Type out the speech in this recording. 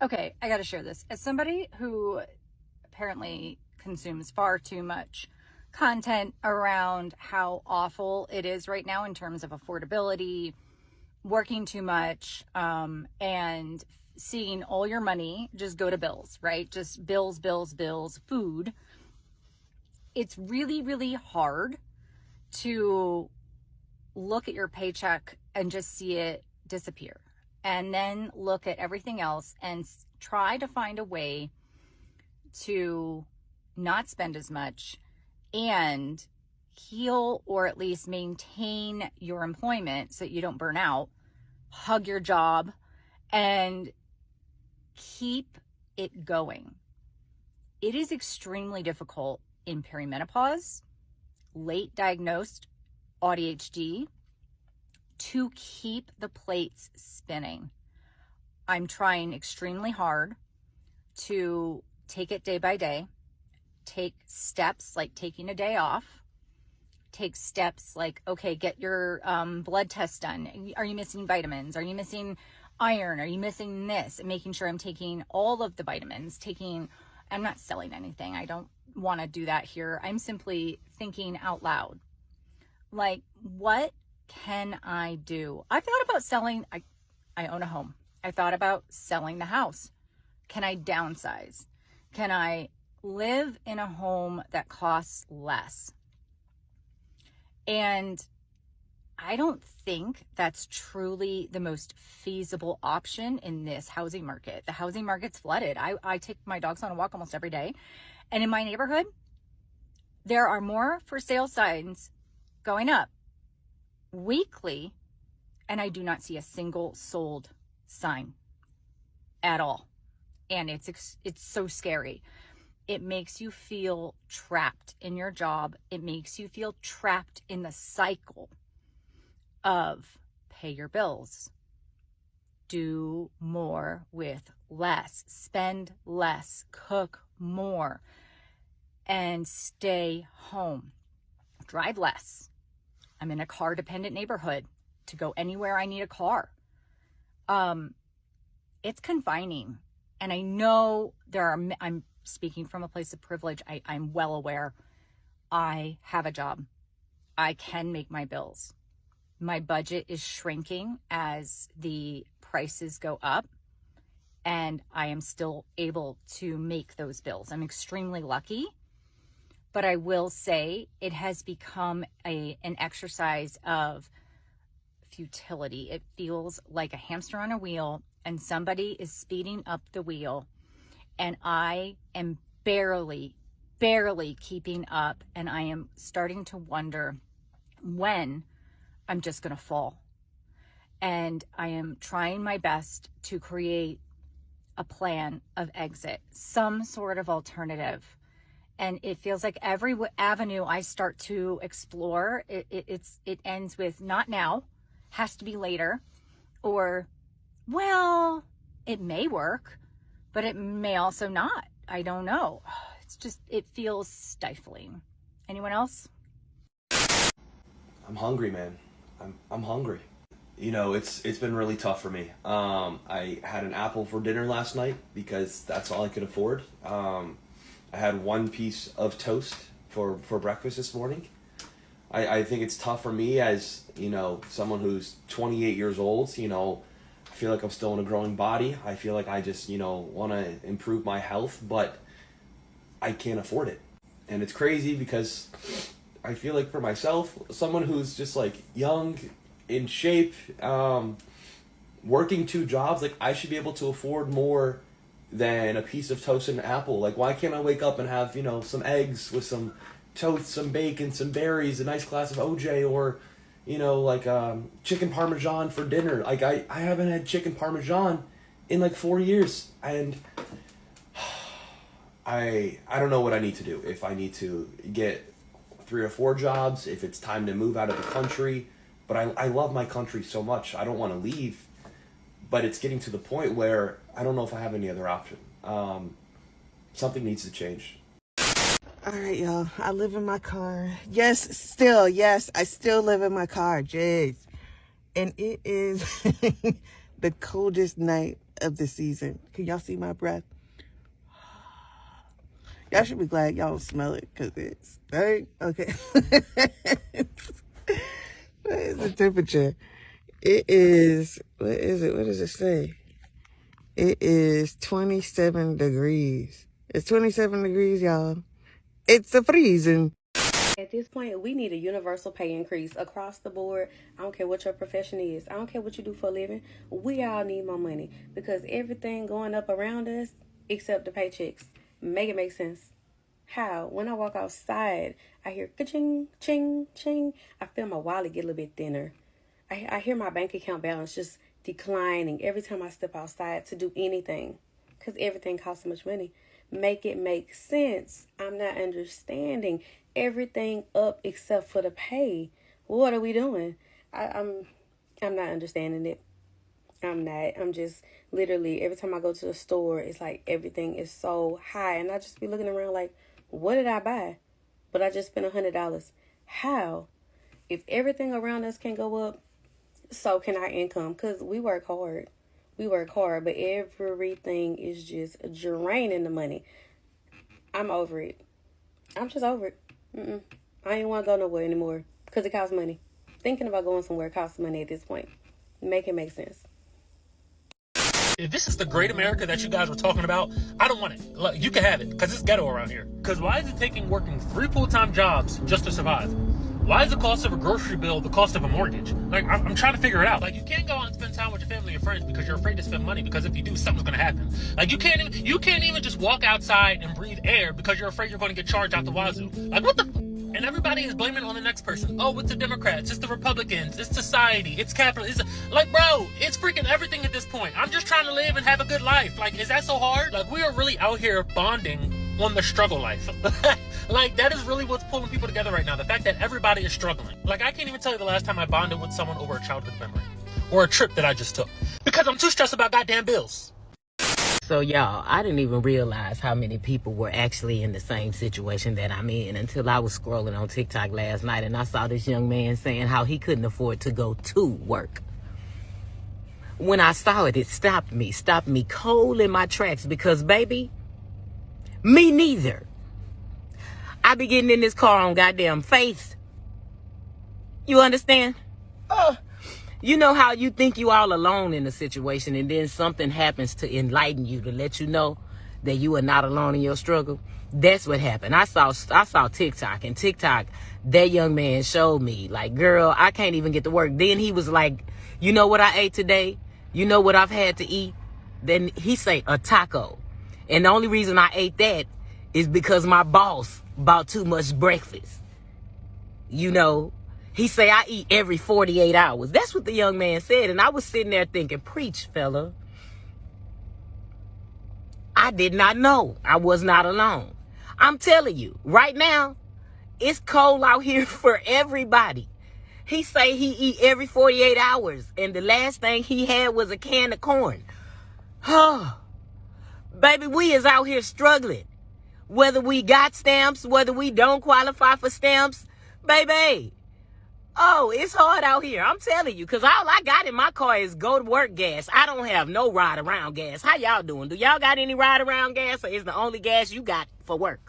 Okay, I got to share this. As somebody who apparently consumes far too much content around how awful it is right now in terms of affordability, working too much, and seeing all your money just go to bills, right? Just bills, bills, bills, food. It's really, really hard to look at your paycheck and just see it disappear, and then look at everything else and try to find a way to not spend as much and heal or at least maintain your employment so that you don't burn out, hug your job, and keep it going. It is extremely difficult in perimenopause, late diagnosed ADHD, to keep the plates spinning. I'm trying extremely hard to take it day by day, take steps like taking a day off, take steps like, okay, get your blood test done. Are you missing vitamins? Are you missing iron? Are you missing this? And making sure I'm taking all of the vitamins, I'm not selling anything. I don't want to do that here. I'm simply thinking out loud. Like, what can I do? I thought about selling. I own a home. I thought about selling the house. Can I downsize? Can I live in a home that costs less? And I don't think that's truly the most feasible option in this housing market. The housing market's flooded. I take my dogs on a walk almost every day. And in my neighborhood, there are more for sale signs going up weekly, and I do not see a single sold sign at all. And it's so scary. It makes you feel trapped in your job. It makes you feel trapped in the cycle of pay your bills, do more with less, spend less, cook more, and stay home. Drive less. I'm in a car dependent neighborhood. To go anywhere I need a car. It's confining. And I know I'm speaking from a place of privilege. I'm well aware. I have a job. I can make my bills. My budget is shrinking as the prices go up, and I am still able to make those bills. I'm extremely lucky, but I will say it has become an exercise of futility. It feels like a hamster on a wheel, and somebody is speeding up the wheel, and I am barely keeping up, and I am starting to wonder when I'm just going to fall. And I am trying my best to create a plan of exit, some sort of alternative. And it feels like every avenue I start to explore, it ends with not now, has to be later, or, well, it may work, but it may also not. I don't know. It feels stifling. Anyone else? I'm hungry, man. I'm hungry. You know, it's been really tough for me. I had an apple for dinner last night because that's all I could afford. I had one piece of toast for breakfast this morning. I think it's tough for me as, you know, someone who's 28 years old. You know, I feel like I'm still in a growing body. I feel like I just, you know, want to improve my health, but I can't afford it. And it's crazy because I feel like for myself, someone who's just like young, in shape, working 2 jobs, like I should be able to afford more than a piece of toast and an apple. Like, why can't I wake up and have, you know, some eggs with some toast, some bacon, some berries, a nice glass of OJ, or, you know, like chicken parmesan for dinner. Like I haven't had chicken parmesan in like 4 years, and I don't know what I need to do. If I need to get 3 or 4 jobs, if it's time to move out of the country. But I love my country so much. I don't want to leave, but it's getting to the point where I don't know if I have any other option. Something needs to change. All right, y'all. I live in my car. Yes, I still live in my car. Jeez. And it is the coldest night of the season. Can y'all see my breath? Y'all should be glad y'all don't smell it because it's stank. Okay. What is the temperature? It is, what is it? What does it say? It is 27 degrees. It's 27 degrees, y'all. It's a freezing. At this point, we need a universal pay increase across the board. I don't care what your profession is. I don't care what you do for a living. We all need more money because everything going up around us except the paychecks. Make it make sense. How? When I walk outside, I hear ka-ching, ching, ching. I feel my wallet get a little bit thinner. I hear my bank account balance just declining every time I step outside to do anything because everything costs so much money. Make it make sense. I'm not understanding. Everything up except for the pay. What are we doing? I'm not understanding it. I'm not. I'm just literally every time I go to the store, it's like everything is so high, and I just be looking around like, what did I buy? But I just spent $100. How? If everything around us can go up, so can our income. Cause we work hard. We work hard, but everything is just draining the money. I'm over it. I'm just over it. I ain't want to go nowhere anymore because it costs money. Thinking about going somewhere costs money at this point. Make it make sense. If this is the great America that you guys were talking about, I don't want it. Look, you can have it because it's ghetto around here. Because why is it taking working 3 full-time jobs just to survive? Why is the cost of a grocery bill the cost of a mortgage? Like, I'm trying to figure it out. Like, you can't go out and spend time with your family and friends because you're afraid to spend money because if you do, something's going to happen. Like, you can't even just walk outside and breathe air because you're afraid you're going to get charged out the wazoo. Like, what the... And everybody is blaming it on the next person. Oh, it's the Democrats, it's the Republicans, it's society, it's capitalism. Like, bro, it's freaking everything at this point. I'm just trying to live and have a good life. Like, is that so hard? Like, we are really out here bonding on the struggle life. Like, that is really what's pulling people together right now. The fact that everybody is struggling. Like, I can't even tell you the last time I bonded with someone over a childhood memory. Or a trip that I just took. Because I'm too stressed about goddamn bills. So, y'all, I didn't even realize how many people were actually in the same situation that I'm in until I was scrolling on TikTok last night and I saw this young man saying how he couldn't afford to go to work. When I saw it, it stopped me cold in my tracks because, baby, me neither. I be getting in this car on goddamn faith. You understand? You know how you think you all alone in a situation and then something happens to enlighten you to let you know that you are not alone in your struggle? That's what happened. I saw TikTok, and TikTok, that young man showed me, like, girl, I can't even get to work. Then he was like, you know what I ate today? You know what I've had to eat? Then he say a taco. And the only reason I ate that is because my boss bought too much breakfast. You know, he say I eat every 48 hours. That's what the young man said. And I was sitting there thinking, preach, fella. I did not know I was not alone. I'm telling you, right now, it's cold out here for everybody. He say he eat every 48 hours. And the last thing he had was a can of corn. Baby, we is out here struggling. Whether we got stamps, whether we don't qualify for stamps, baby. Oh, it's hard out here. I'm telling you, because all I got in my car is go to work gas. I don't have no ride around gas. How y'all doing? Do y'all got any ride around gas, or is the only gas you got for work?